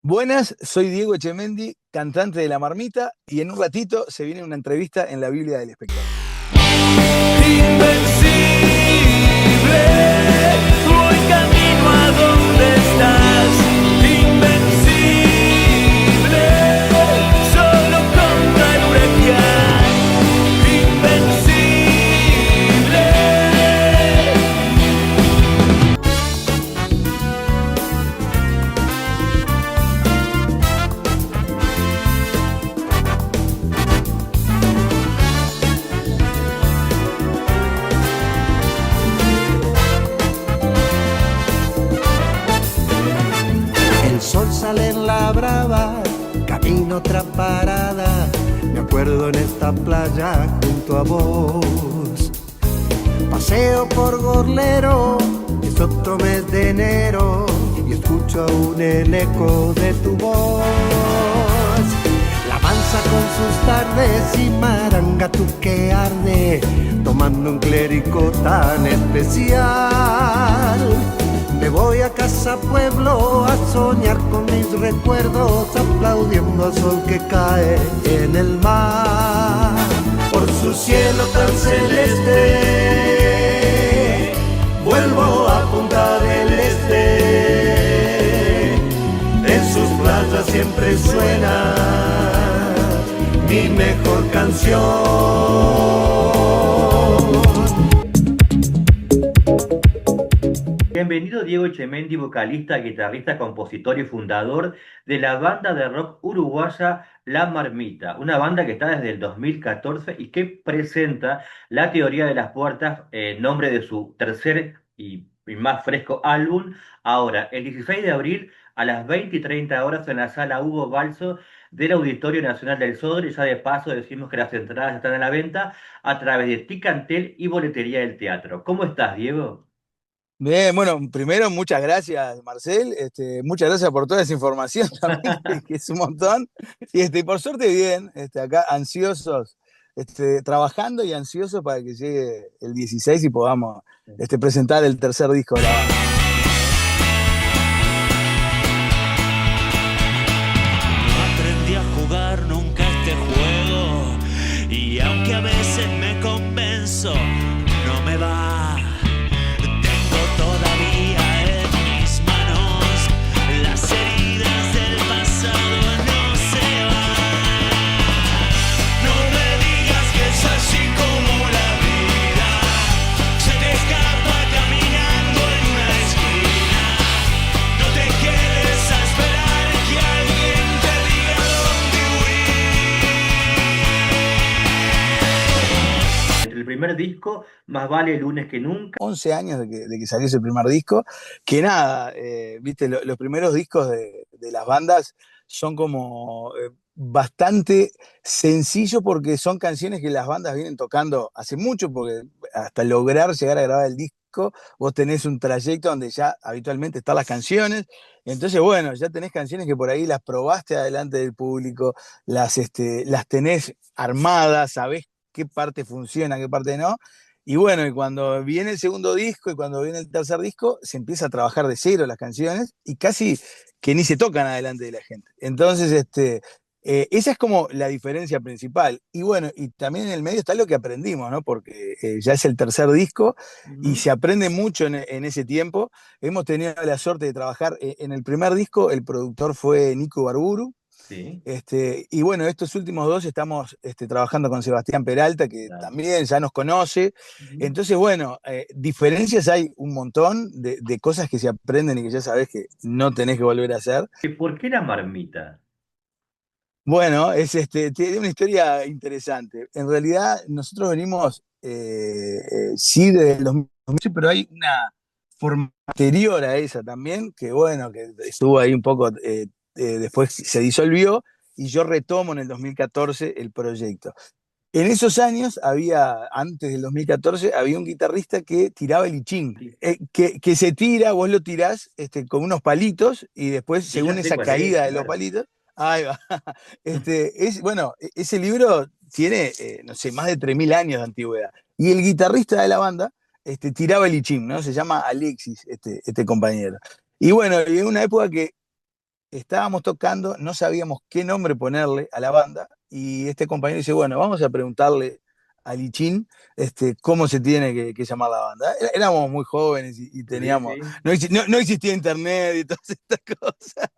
Buenas, soy Diego Echemendi, cantante de La Marmita, y en un ratito se viene una entrevista en la Biblia del Espectador. Invencible, voy camino a donde estás. Invencible, solo contra el huracán. Invencible. El sol sale en la brava, camino otra parada. Me acuerdo en esta playa junto a vos. Paseo por Gorlero, es otro mes de enero y escucho aún el eco de tu voz. La mansa con sus tardes y Marangatu que arde, tomando un clérico tan especial. Me voy a casa pueblo a soñar con mis recuerdos, aplaudiendo al sol que cae en el mar. Por su cielo tan celeste, vuelvo a Punta del Este. En sus playas siempre suena mi mejor canción. Bienvenido Diego Echemendi, vocalista, guitarrista, compositor y fundador de la banda de rock uruguaya La Marmita, una banda que está desde el 2014 y que presenta la teoría de las puertas, nombre de su tercer y más fresco álbum, ahora, el 16 de abril a las 20 y 30 horas en la sala Hugo Balso del Auditorio Nacional del Sodre. Y ya de paso decimos que las entradas están a la venta a través de Ticantel y Boletería del Teatro. ¿Cómo estás, Diego? Bien, bueno, primero muchas gracias, Marcel. Muchas gracias por toda esa información también, que es un montón. Y por suerte bien, acá ansiosos, trabajando y ansiosos para que llegue el 16 y podamos presentar el tercer disco de la banda. No aprendí a jugar nunca este juego y aunque a veces me convenzo, no me va. Tengo todavía en mis manos las heridas del pasado, no se van. No me digas que es así como la vida se te escapa caminando en una esquina. No te quedes a esperar que alguien te diga dónde huir. Entre el primer disco, Más vale lunes que nunca. 11 años de que salió ese primer disco, que nada, viste, los primeros discos de las bandas son como bastante sencillos porque son canciones que las bandas vienen tocando hace mucho, porque hasta lograr llegar a grabar el disco, vos tenés un trayecto donde ya habitualmente están las canciones, entonces bueno, ya tenés canciones que por ahí las probaste adelante del público, las tenés armadas, sabés qué parte funciona, qué parte no, y bueno, y cuando viene el segundo disco y cuando viene el tercer disco, se empieza a trabajar de cero las canciones y casi que ni se tocan adelante de la gente. Entonces, esa es como la diferencia principal. Y bueno, y también en el medio está lo que aprendimos, ¿no? Porque ya es el tercer disco y Ujú. se aprende mucho en ese tiempo. Hemos tenido la suerte de trabajar en el primer disco, el productor fue Nico Barburu. Sí, Y bueno, estos últimos dos estamos trabajando con Sebastián Peralta, que claro. también ya nos conoce. Ujú. Entonces, bueno, diferencias hay un montón de cosas que se aprenden y que ya sabes que no tenés que volver a hacer. ¿Y por qué La Marmita? Bueno, tiene una historia interesante. En realidad, nosotros venimos, sí, desde el 2008, pero hay una forma anterior a esa también, que bueno, que estuvo ahí un poco, después se disolvió y yo retomo en el 2014 el proyecto. En esos años antes del 2014, había un guitarrista que tiraba el I Ching, Sí. que se tira, vos lo tirás con unos palitos y después, Sí, ya según sé esa cuál es, caída de los claro. palitos, ahí va. Bueno, ese libro tiene, no sé, más de 3.000 años de antigüedad. Y el guitarrista de la banda tiraba el I Ching, ¿no? Se llama Alexis, este compañero. Y bueno, y en una época que estábamos tocando, no sabíamos qué nombre ponerle a la banda, y este compañero dice, bueno, vamos a preguntarle a Lichín cómo se tiene que llamar la banda. Éramos muy jóvenes y Sí, teníamos, sí. no existía internet y todas estas cosas.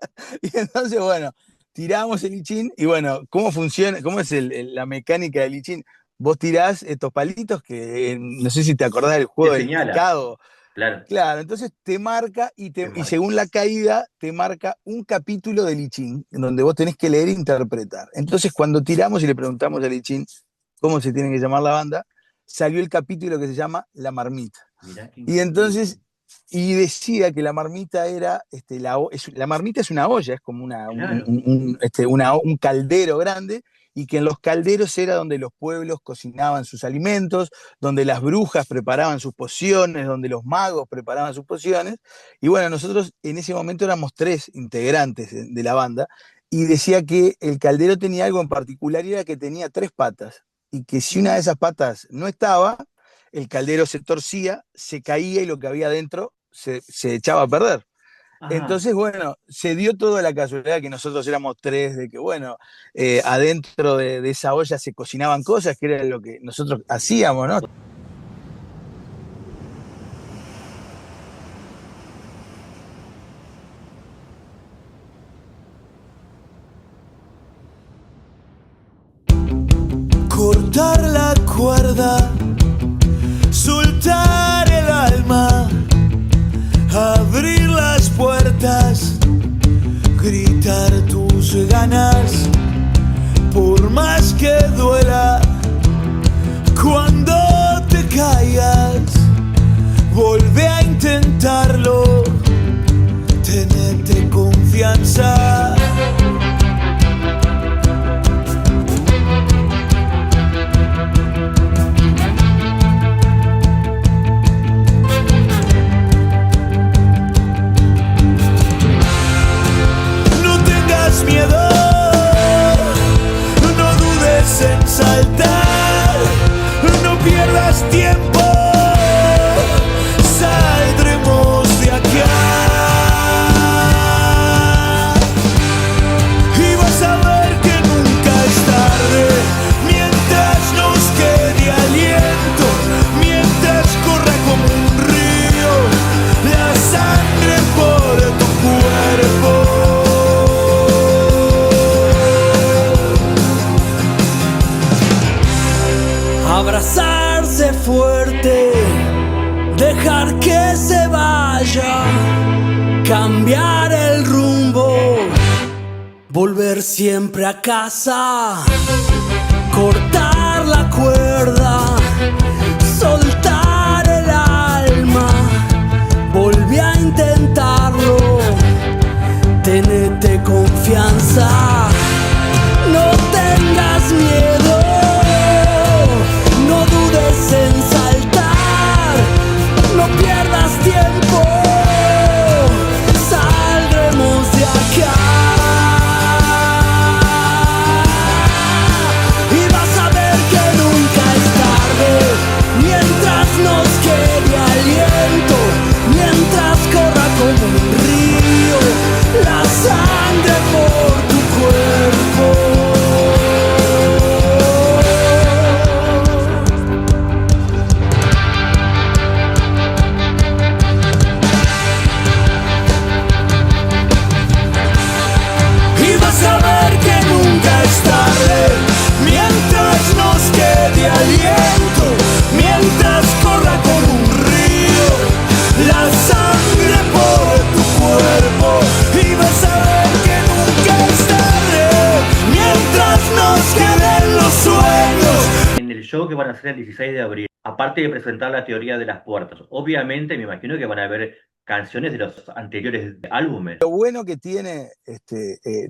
Y entonces, bueno, tiramos el Lichín y bueno, ¿cómo funciona? ¿Cómo es la mecánica del Lichín? Vos tirás estos palitos que no sé si te acordás del Te juego del señala, picado. claro, Claro, entonces te marca te y marca. según la caída te marca un capítulo de Lichín, en donde vos tenés que leer e interpretar. Entonces cuando tiramos y le preguntamos a Lichín cómo se tiene que llamar la banda, salió el capítulo que se llama La Marmita. Mirá qué Y increíble. entonces, y decía que la marmita era, la marmita es una olla, es como Claro. un caldero grande, y que en los calderos era donde los pueblos cocinaban sus alimentos, donde las brujas preparaban sus pociones, donde los magos preparaban sus pociones. Y bueno, nosotros en ese momento éramos 3 integrantes de la banda, y decía que el caldero tenía algo en particular, y era que tenía 3 patas, y que si una de esas patas no estaba, el caldero se torcía, se caía y lo que había adentro se echaba a perder. Ajá. Entonces, bueno, se dio toda la casualidad que nosotros éramos 3, de que, bueno, adentro de esa olla se cocinaban cosas, que era lo que nosotros hacíamos, ¿no? Cortar la cuerda, soltar el alma, abrir las puertas, gritar tus ganas, por más que duela, cuando te caigas, volvé a intentarlo, tenete confianza. Miedo, no dudes en saltar, no pierdas tiempo, saldremos de acá y vas a ver que nunca es tarde, mientras nos quede aliento, mientras corra como un río la sangre por tu cuerpo. Abrazarse fuerte, dejar que se vaya, cambiar el rumbo, volver siempre a casa, cortar la cuerda, soltar el alma, volví a intentarlo, tenete confianza, no tengas miedo. No dudes en saltar, no pierdas tiempo, saldremos de acá y vas a ver que nunca es tarde, mientras nos quede aliento, mientras corra como un río la sangre por tu cuerpo. Mientras nos quede aliento, mientras corra como un río la sangre por tu cuerpo, y vas a ver que nunca es tarde, mientras nos queden los sueños. En el show que van a hacer el 16 de abril, aparte de presentar la teoría de las puertas, obviamente me imagino que van a haber canciones de los anteriores álbumes. Lo bueno que tiene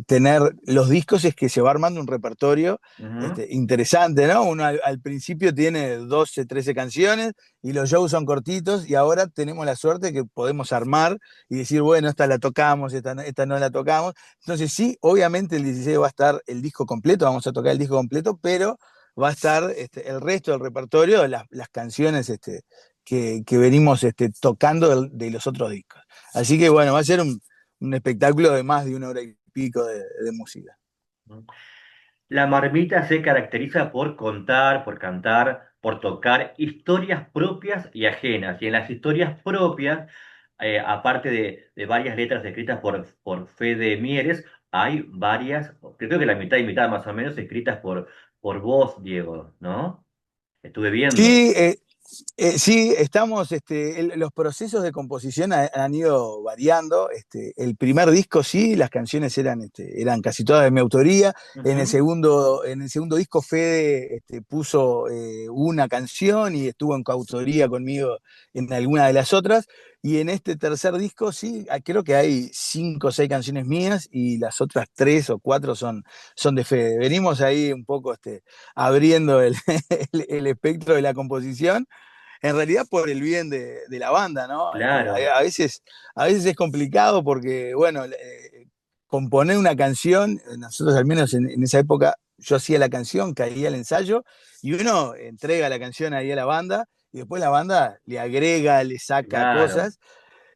tener los discos es que se va armando un repertorio Ujú. interesante, ¿no? Uno al principio tiene 12, 13 canciones y los shows son cortitos, y ahora tenemos la suerte que podemos armar y decir, bueno, esta la tocamos, esta no la tocamos. Entonces sí, obviamente el 16 va a estar el disco completo, vamos a tocar el disco completo, pero va a estar el resto del repertorio, las canciones que venimos tocando de los otros discos. Así que bueno, va a ser un espectáculo de más de 1 hora y pico de música. La Marmita se caracteriza por contar, por cantar, por tocar historias propias y ajenas. Y en las historias propias, aparte de varias letras escritas por Fede Mieres, hay varias, creo que la mitad y mitad más o menos, escritas por vos, Diego, ¿no? Estuve viendo. Sí, sí, estamos, los procesos de composición han ido variando. El primer disco sí, las canciones eran casi todas de mi autoría. Ujú. En el segundo disco Fede puso una canción y estuvo en coautoría conmigo en alguna de las otras. Y en este tercer disco sí, creo que hay 5 o 6 canciones mías y las otras 3 o 4 son de Fede. Venimos ahí un poco abriendo el espectro de la composición, en realidad por el bien de la banda, ¿no? Claro, A veces es complicado porque, bueno, componer una canción, nosotros al menos en esa época, yo hacía la canción, caía el ensayo, y uno entrega la canción ahí a la banda, y después la banda le agrega, le saca claro. cosas.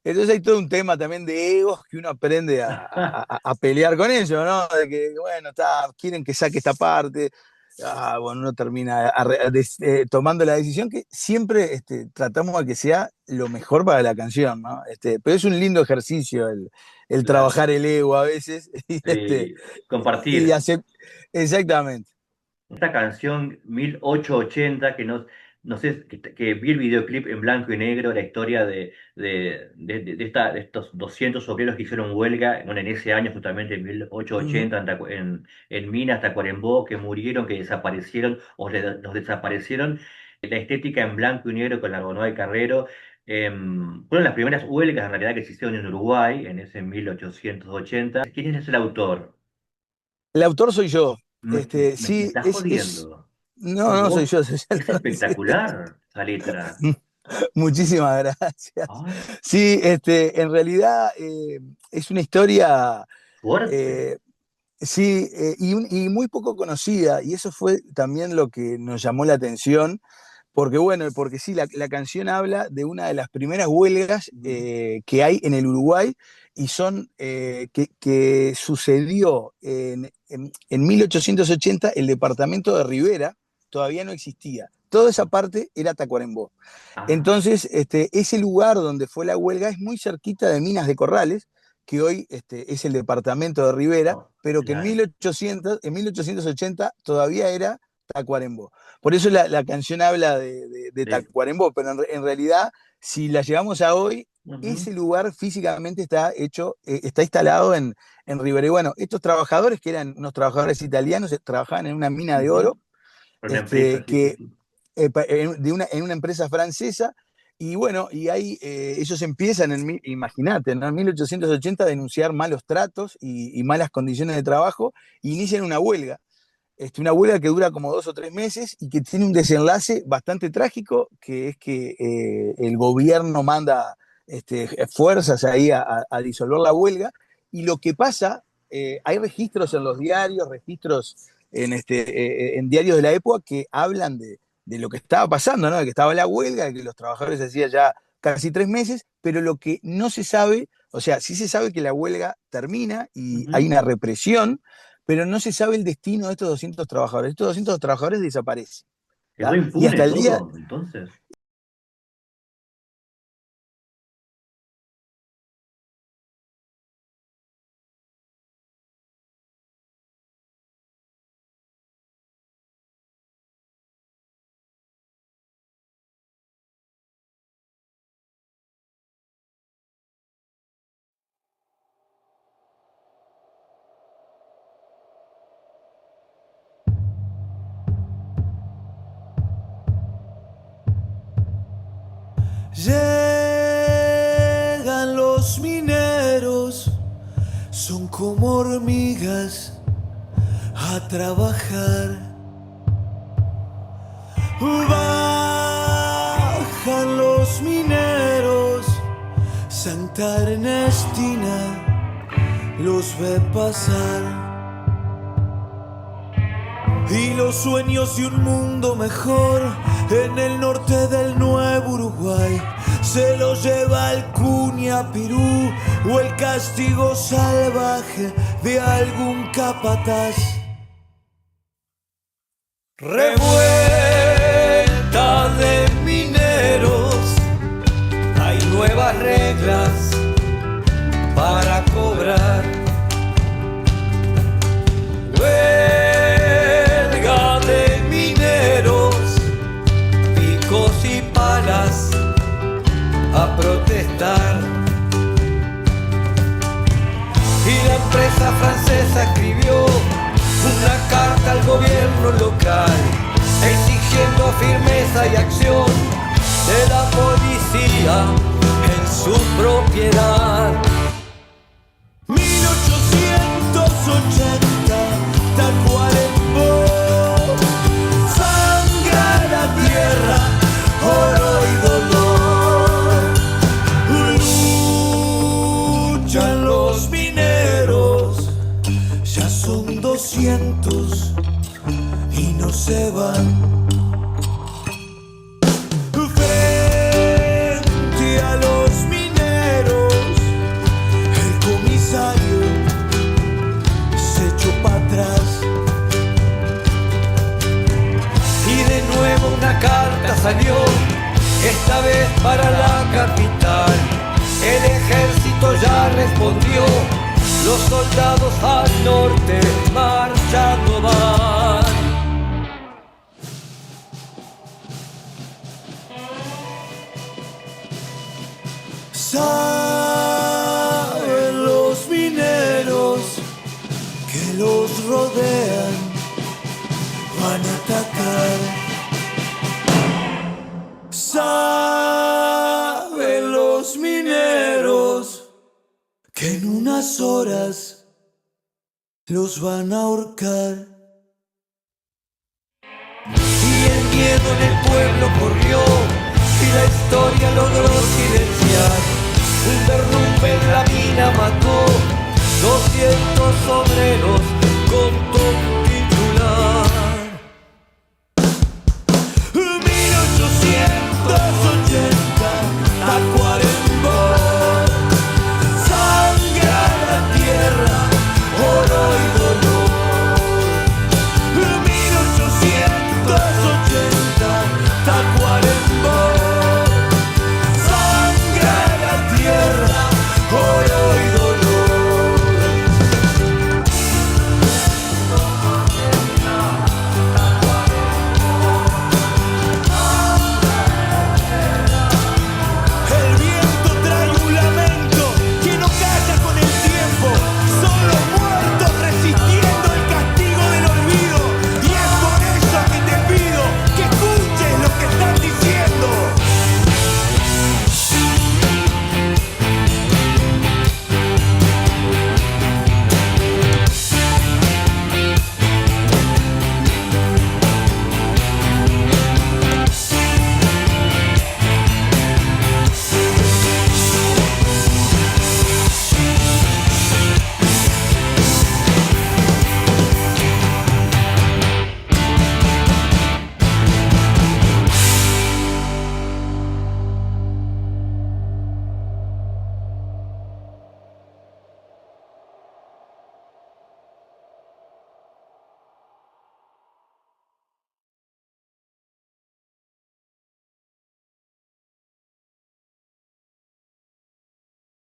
Entonces hay todo un tema también de egos que uno aprende a pelear con ellos, ¿no? De que, bueno, quieren que saque esta parte. Bueno, uno termina tomando la decisión que siempre tratamos de que sea lo mejor para la canción, ¿no? Pero es un lindo ejercicio el Claro. trabajar el ego a veces Sí, y compartir. hacer. Exactamente. Esta canción 1880, que no sé, que vi el videoclip en blanco y negro, la historia de estos 200 obreros que hicieron huelga, bueno, en ese año justamente, en Ujú. 1880, en Minas, Tacuarembó, que murieron, que desaparecieron los desaparecieron. La estética en blanco y negro con la Argonoy Carrero. Fueron las primeras huelgas en realidad que se hicieron en Uruguay en ese 1880. ¿Quién es el autor? El autor soy yo. Me Sí, estás jodiendo. no, ¿Sos no soy vos? yo, Es espectacular esa letra. Muchísimas gracias. Ay, Sí, en realidad es una historia, fuerte. eh, sí, y muy poco conocida, y eso fue también lo que nos llamó la atención, porque bueno, porque sí, la canción habla de una de las primeras huelgas Ujú. que hay en el Uruguay, y que sucedió en 1880. El departamento de Rivera todavía no existía. Toda esa parte era Tacuarembó. Ah, Entonces, ese lugar donde fue la huelga es muy cerquita de Minas de Corrales, que hoy es el departamento de Rivera, oh, pero que claro. en 1880 todavía era Tacuarembó. Por eso la canción habla de Sí. Tacuarembó, pero en realidad, si la llevamos a hoy, Ujú, ese lugar físicamente está instalado en Rivera. Y bueno, estos trabajadores, que eran unos trabajadores italianos, trabajaban en una mina de ujú. oro, Por una empresa, sí, sí, que sí. en una empresa francesa. Y bueno, y ahí ellos empiezan, imagínate, ¿no? En 1880 a denunciar malos tratos y malas condiciones de trabajo, e inician una huelga que dura como 2 o 3 meses y que tiene un desenlace bastante trágico, que es que el gobierno manda fuerzas ahí a disolver la huelga. Y lo que pasa, hay registros en los diarios, registros en diarios de la época que hablan de lo que estaba pasando, ¿no? De que estaba la huelga, de que los trabajadores hacían ya casi 3 meses, pero lo que no se sabe, o sea, sí se sabe que la huelga termina y hay Ujú. una represión, pero no se sabe el destino de estos 200 trabajadores. Estos 200 trabajadores desaparecen. Quedó ¿Tá? Y impune hasta el día, todo, entonces. Llegan los mineros, son como hormigas a trabajar. Bajan los mineros, Santa Ernestina los ve pasar. y los sueños de un mundo mejor en el norte del Nuevo Uruguay se lo lleva el Cuniapirú o el castigo salvaje de algún capataz. Revuelta de mineros, hay nuevas reglas para cobrar. Huelga de mineros, picos y palas a protestar. Y la empresa francesa escribió una carta al gobierno local exigiendo firmeza y acción de la policía en su propiedad. 1880, Tacuarembó, sangra la tierra, oro y dolor. Luchan los mineros, ya son 200 y no se van. Frente a los mineros, el comisario se echó para atrás. Y de nuevo una carta salió, esta vez para la capital. El ejército ya respondió, los soldados al norte marchando van. Saben los mineros que los rodean, van a atacar. Saben los mineros que en unas horas los van a ahorcar. Y el miedo en el pueblo corrió y la historia logró silenciar. Un derrumbe en la mina mató 200 obreros con todo titular. 1880, Tacuarembó, sangra la tierra, oro y dolor. 1880, Tacuarembó, sangra la tierra, oro y dolor. El viento trae un lamento que no calla con el tiempo. Son los muertos resistiendo el castigo del olvido. Y es por eso que te pido que escuches lo que están diciendo.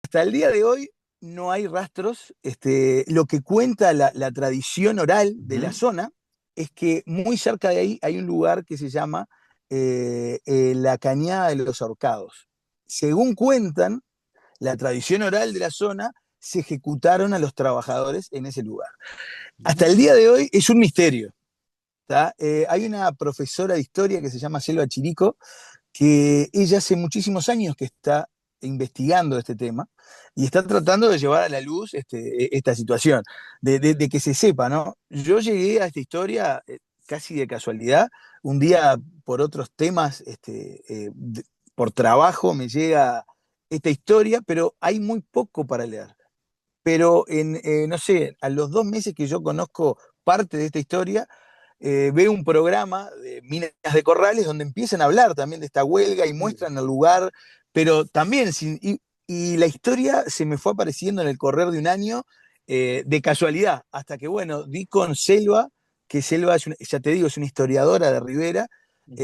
Hasta el día de hoy no hay rastros. Lo que cuenta la tradición oral de la zona es que muy cerca de ahí hay un lugar que se llama la Cañada de los Ahorcados. Según cuentan, la tradición oral de la zona, se ejecutaron a los trabajadores en ese lugar. Hasta el día de hoy es un misterio. Hay una profesora de historia que se llama Selva Chirico, que ella hace muchísimos años que está investigando este tema y está tratando de llevar a la luz esta situación, de que se sepa, ¿no? Yo llegué a esta historia casi de casualidad, un día por otros temas, por trabajo me llega esta historia, pero hay muy poco para leer. Pero no sé, a los 2 meses que yo conozco parte de esta historia, ve un programa de Minas de Corrales donde empiezan a hablar también de esta huelga y muestran el lugar, pero también, y la historia se me fue apareciendo en el correr de un año de casualidad, hasta que, bueno, di con Selva, que Selva, ya te digo, es una historiadora de Rivera, Ujú.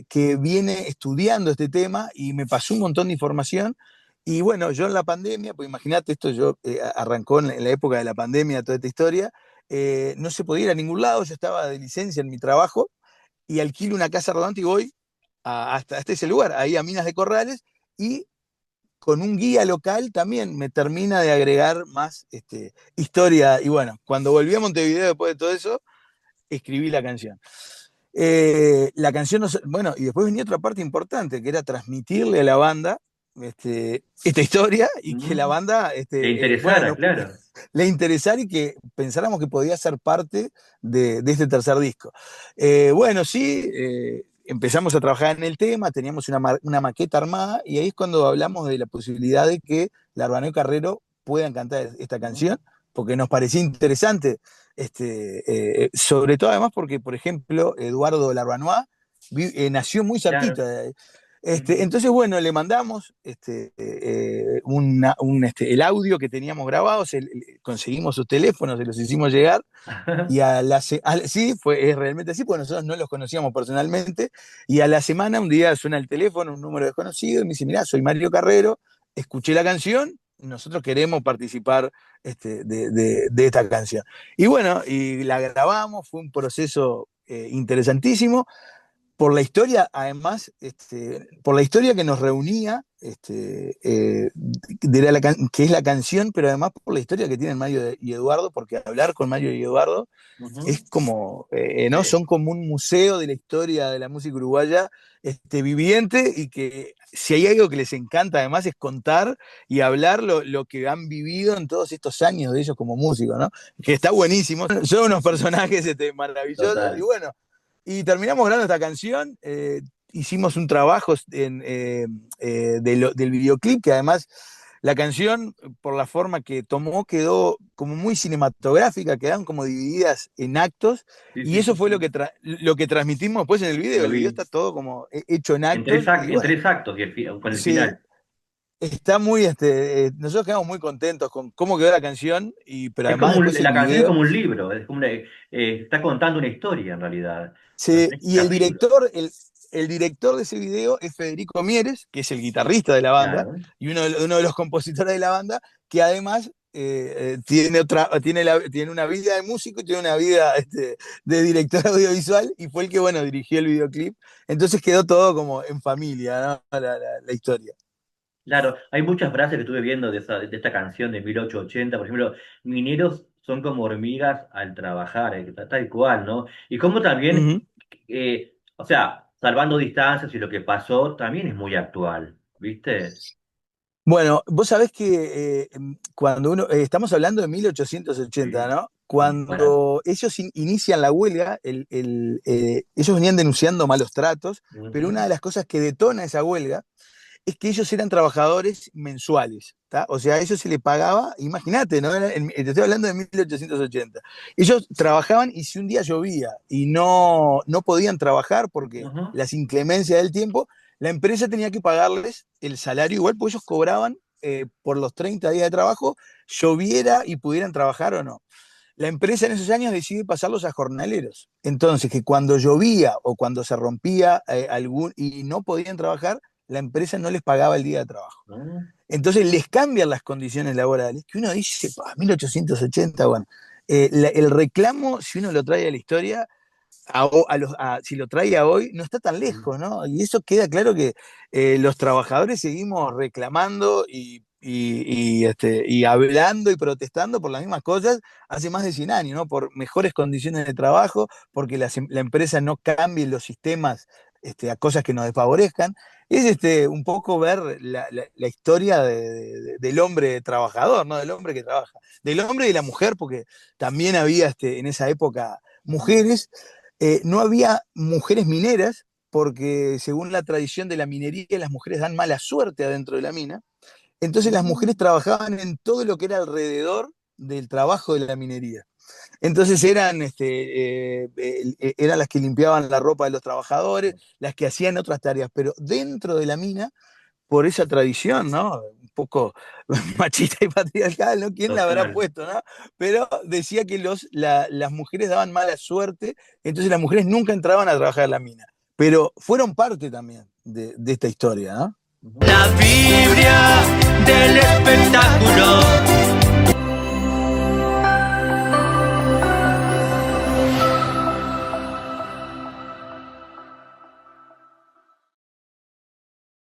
que viene estudiando este tema y me pasó un montón de información. Y bueno, yo en la pandemia, pues imagínate, esto yo arrancó en la época de la pandemia, toda esta historia, no se podía ir a ningún lado, yo estaba de licencia en mi trabajo y alquilo una casa rodante y voy hasta ese lugar, ahí a Minas de Corrales, y con un guía local también me termina de agregar más historia. Y bueno, cuando volví a Montevideo después de todo eso, escribí la canción. La canción, bueno, y después venía otra parte importante, que era transmitirle a la banda esta historia y que la Mm. banda, Le interesara, bueno, claro. le interesara y que pensáramos que podía ser parte de este tercer disco. Bueno, sí, empezamos a trabajar en el tema, teníamos una maqueta armada y ahí es cuando hablamos de la posibilidad de que Larbaneo y Carrero puedan cantar esta Mm. canción, porque nos parecía interesante, sobre todo además porque, por ejemplo, Eduardo Larbanois nació muy Claro. cerquita de ahí. Ujú. Entonces, bueno, le mandamos el audio que teníamos grabado, conseguimos sus teléfonos, se los hicimos llegar, y sí, es realmente así, porque nosotros no los conocíamos personalmente, y a la semana, un día suena el teléfono, un número desconocido, y me dice, mirá, soy Mario Carrero, escuché la canción, nosotros queremos participar de esta canción. Y bueno, y la grabamos, fue un proceso interesantísimo, por la historia, además, por la historia que nos reunía, que es la canción, pero además por la historia que tienen Mario y Eduardo, porque hablar con Mario y Eduardo Ujú. es como, ¿no? Sí, Son como un museo de la historia de la música uruguaya, viviente, y que si hay algo que les encanta además es contar y hablar lo que han vivido en todos estos años de ellos como músicos, ¿no? Que está buenísimo. Son unos personajes maravillosos, y total. bueno, y terminamos grabando esta canción. Hicimos un trabajo del videoclip, que además la canción, por la forma que tomó, quedó como muy cinematográfica, quedaron como divididas en actos, Sí, y sí, eso sí, fue sí. lo que transmitimos después en el video. Lo El video vi. está todo como hecho en actos, y En bueno, tres actos y con el sí, final. está muy, nosotros quedamos muy contentos con cómo quedó la canción, pero Es además como después el la canción es video. como un libro, es como está contando una historia en realidad. Son Sí, tres y capítulos. el director de ese video es Federico Mieres, que es el guitarrista de la banda Claro. y uno de los compositores de la banda, que además tiene una vida de músico y tiene una vida de director audiovisual, y fue el que, bueno, dirigió el videoclip. Entonces quedó todo como en familia, ¿no? La historia. Claro, hay muchas frases que estuve viendo de esta canción de 1880, por ejemplo, mineros son como hormigas al trabajar, tal cual, ¿no? Y como también, Ujú. o sea, salvando distancias y lo que pasó, también es muy actual, ¿viste? Bueno, vos sabés que cuando estamos hablando de 1880, Sí. ¿no? Y bueno, Cuando ellos inician la huelga, ellos venían denunciando malos tratos, pero una ujú, de las cosas que detona esa huelga es que ellos eran trabajadores mensuales, ¿tá? O sea, a ellos se les pagaba, imagínate, ¿no? Te estoy hablando de 1880. Ellos trabajaban, y si un día llovía y no podían trabajar porque ujú. las inclemencias del tiempo, la empresa tenía que pagarles el salario igual, porque ellos cobraban por los 30 días de trabajo, lloviera y pudieran trabajar o no. La empresa en esos años decide pasarlos a jornaleros. Entonces, que cuando llovía o cuando se rompía algún y no podían trabajar, la empresa no les pagaba el día de trabajo. ¿No? Entonces les cambian las condiciones laborales, que uno dice, 1880, bueno, el reclamo, si uno lo trae a la historia, si lo trae a hoy, no está tan Sí. lejos, ¿no? Y eso queda claro que los trabajadores seguimos reclamando y hablando y protestando por las mismas cosas hace más de 100 años, ¿no? Por mejores condiciones de trabajo, porque la empresa no cambie los sistemas a cosas que nos desfavorezcan. Es un poco ver la historia del hombre trabajador, ¿no? Del hombre que trabaja. Del hombre y la mujer, porque también había en esa época Ujú. mujeres. No había mujeres mineras, porque según la tradición de la minería, las mujeres dan mala suerte adentro de la mina. Entonces las mujeres Mm. trabajaban en todo lo que era alrededor del trabajo de la minería. Entonces eran las que limpiaban la ropa de los trabajadores, las que hacían otras tareas, pero dentro de la mina, por esa tradición, ¿no? Un poco machista y patriarcal, ¿no? ¿Quién la habrá Total. puesto, no? Pero decía que las mujeres daban mala suerte, entonces las mujeres nunca entraban a trabajar en la mina. Pero fueron parte también de esta historia, ¿no? La Biblia del espectáculo.